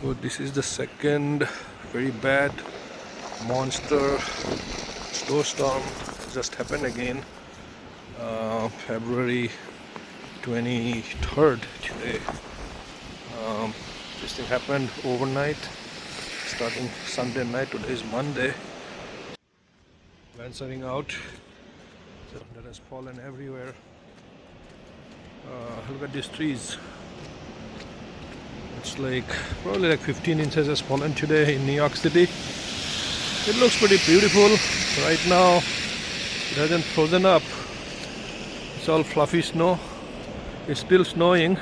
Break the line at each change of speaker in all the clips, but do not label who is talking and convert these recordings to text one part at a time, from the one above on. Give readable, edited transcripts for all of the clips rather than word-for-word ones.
So this is the second very bad monster snowstorm just happened again. February 23rd today. This thing happened overnight, starting Sunday night. Today is Monday. Venturing out, so that has fallen everywhere. Look at these trees. It's probably like 15 inches has fallen today in New York City. It looks pretty beautiful right now. It hasn't frozen up. It's all fluffy snow. It's still snowing.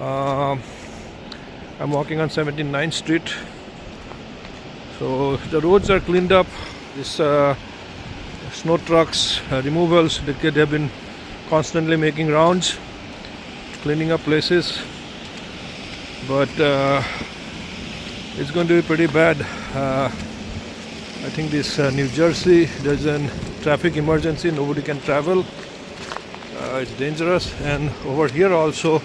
I'm walking on 79th Street. So the roads are cleaned up. This snow trucks, removals, they have been constantly making rounds, cleaning up places. But it's going to be pretty bad. I think this New Jersey, there's a traffic emergency, nobody can travel. It's dangerous, and over here also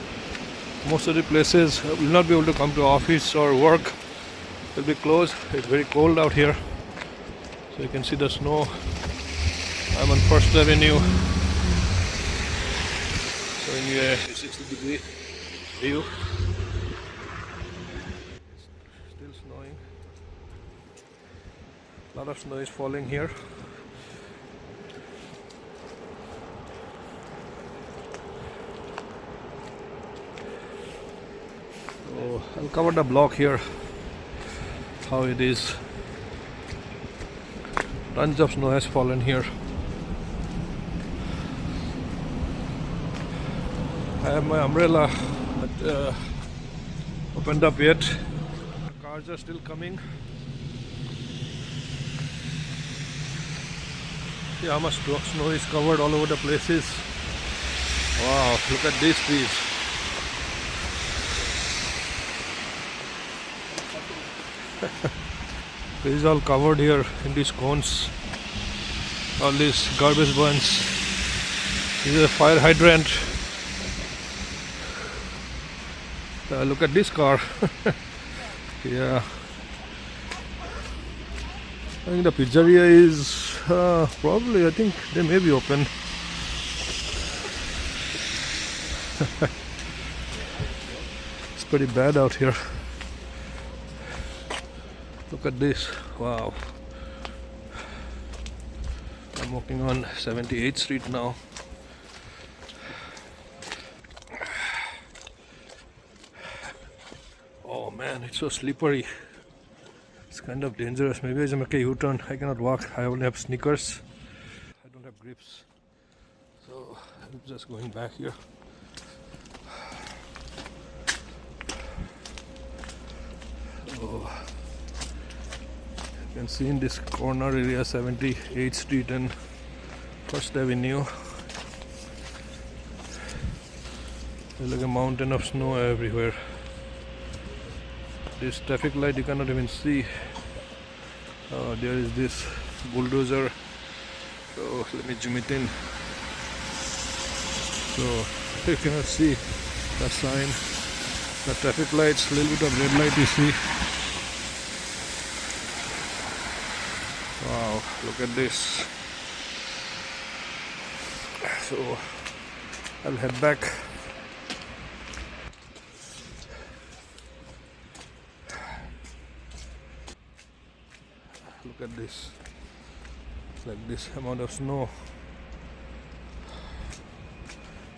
most of the places will not be able to come to office or work. Will be closed. It's very cold out here, so you can see the snow. I'm on First Avenue, showing you a 360-degree view. Still snowing. A lot of snow is falling here. So I'll cover the block here, how it is. Tons of snow has fallen here. I have my umbrella not opened up yet. The cars are still coming. See how much snow is covered all over the places. Wow, look at these trees. This is all covered here in these cones. All these garbage bins. This is a fire hydrant. Look at this car. Yeah. I think the pizzeria is probably, I think they may be open. It's pretty bad out here. Look at this. Wow. I'm walking on 78th Street now. Oh man, it's so slippery. It's kind of dangerous. Maybe I make a U-turn. I cannot walk. I only have sneakers. I don't have grips. So I'm just going back here. Oh. You can see in this corner area, 78th Street and First Avenue. There's like a mountain of snow everywhere. This traffic light you cannot even see. There is this bulldozer. So let me zoom it in. So you cannot see the sign. The traffic lights, little bit of red light you see. Wow, look at this. So I'll head back. Look at this. It's like this amount of snow.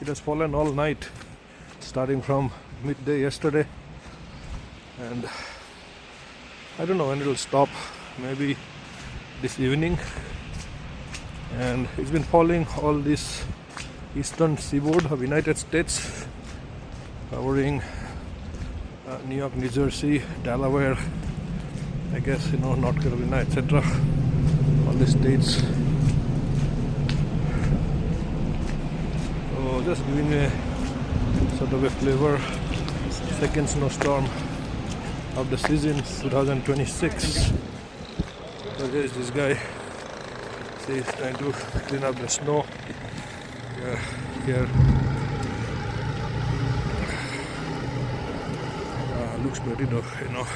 It has fallen all night, starting from midday yesterday, and I don't know when it will stop. Maybe this evening. And it's been falling all this eastern seaboard of United States, covering New York, New Jersey, Delaware, I guess, North Carolina, etc. All the states. So just giving a sort of a flavor. Second snowstorm of the season, 2026. So here is this guy. See, he's trying to clean up the snow. Here. looks pretty though, you know.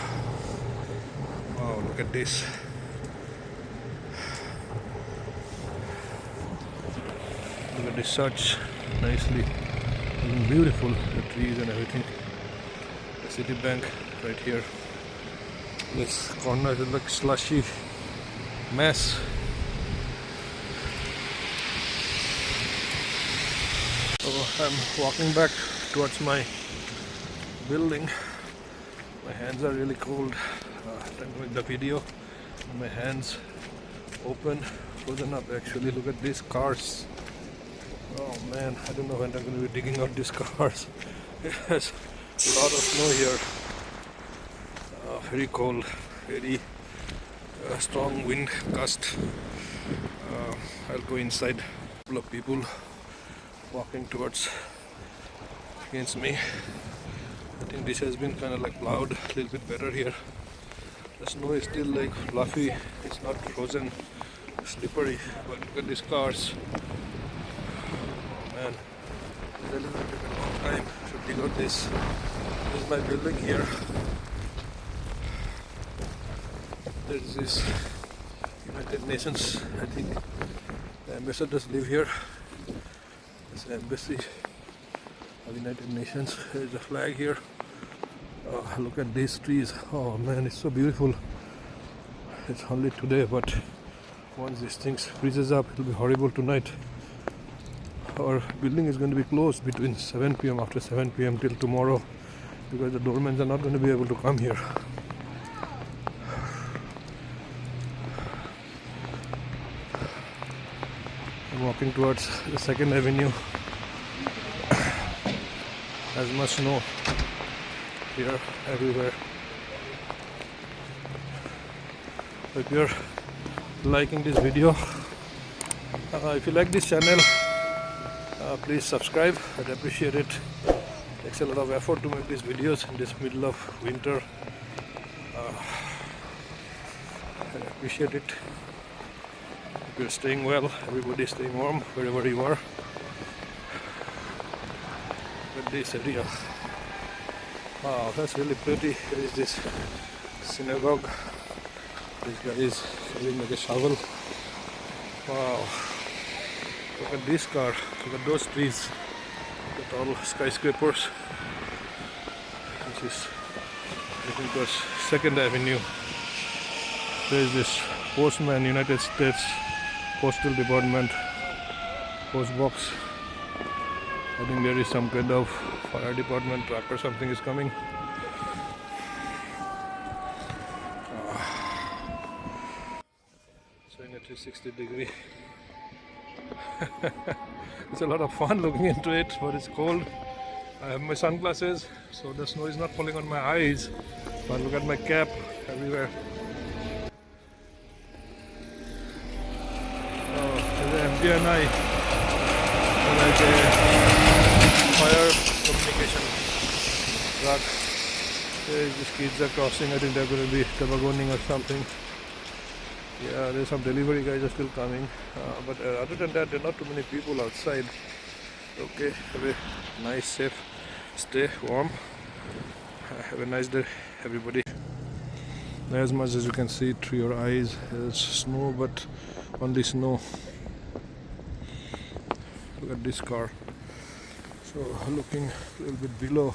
Wow, look at this. Look at this, such nicely looking beautiful, the trees and everything. The city bank right here. This corner is like slushy mess. So I'm walking back towards my building. My hands are really cold. Trying to make the video. My hands open, frozen up actually. Look at these cars. Oh man, I don't know when I'm going to be digging out these cars. There's a lot of snow here. Very cold, very strong wind gust. I'll go inside. A couple of people walking towards against me. I think this has been kind of like plowed a little bit better here. The snow is still like fluffy. It's not frozen, slippery. But look at these cars. Man, it's really going to take a long time to dig out this. This is my building here. There is this United Nations, I think the ambassadors live here. It's the embassy of United Nations. There is a flag here. Look at these trees. Oh man, it's so beautiful. It's only today, but once these things freezes up, it will be horrible tonight. Our building is going to be closed between 7 p.m. after 7 p.m. till tomorrow because the doormen are not going to be able to come here. I'm walking towards the 2nd Avenue. As much snow here everywhere. If you're liking this video, if you like this channel, please subscribe. I'd appreciate it. It takes a lot of effort to make these videos in this middle of winter. I appreciate it. If you're staying well, everybody's staying warm wherever you are. Look at this area. Wow, that's really pretty. There is this synagogue. This guy is carrying like a shovel. Wow. Look at this car. Look at those trees. Look at all skyscrapers. This is, I think it was 2nd Avenue. There is this postman, United States Postal Department post box. I think there is some kind of fire department truck or something is coming. Showing a 360-degree. It's a lot of fun looking into it, but it's cold. I have my sunglasses, so the snow is not falling on my eyes. But look at my cap everywhere. Oh, there's an MDNI. Like a fire communication truck. These kids are crossing. I think they're going to be tobogganing or something. Yeah, there's some delivery guys are still coming. But other than that, there are not too many people outside. Okay, have a nice, safe stay warm. Have a nice day, everybody. As much as you can see through your eyes, there's snow, but only snow. Look at this car. So looking a little bit below,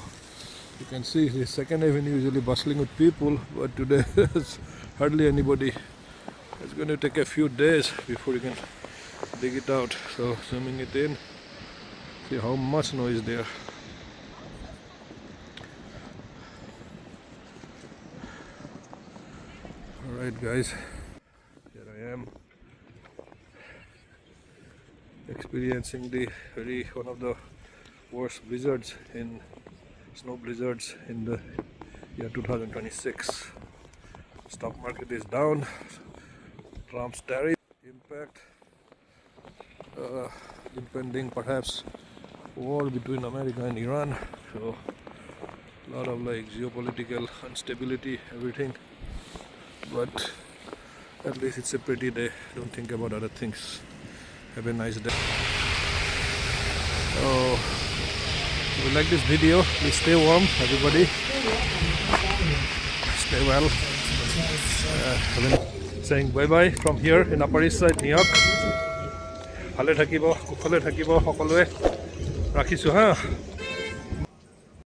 you can see the 2nd Avenue is usually bustling with people, but today there's hardly anybody. It's going to take a few days before you can dig it out. So zooming it in, see how much snow is there. Alright guys, here I am experiencing one of the worst blizzards snow blizzards in the year 2026. Stock market is down. Trump's tariff impact, impending perhaps war between America and Iran. So a lot of like geopolitical instability, everything. But at least it's a pretty day. Don't think about other things. Have a nice day. So if you like this video, please stay warm, everybody. stay well. I've been saying bye-bye from here in Upper East Side, New York. ভালে থাকিব, কুশলে থাকিব সকলোৱে, ৰাখিছোঁ হা।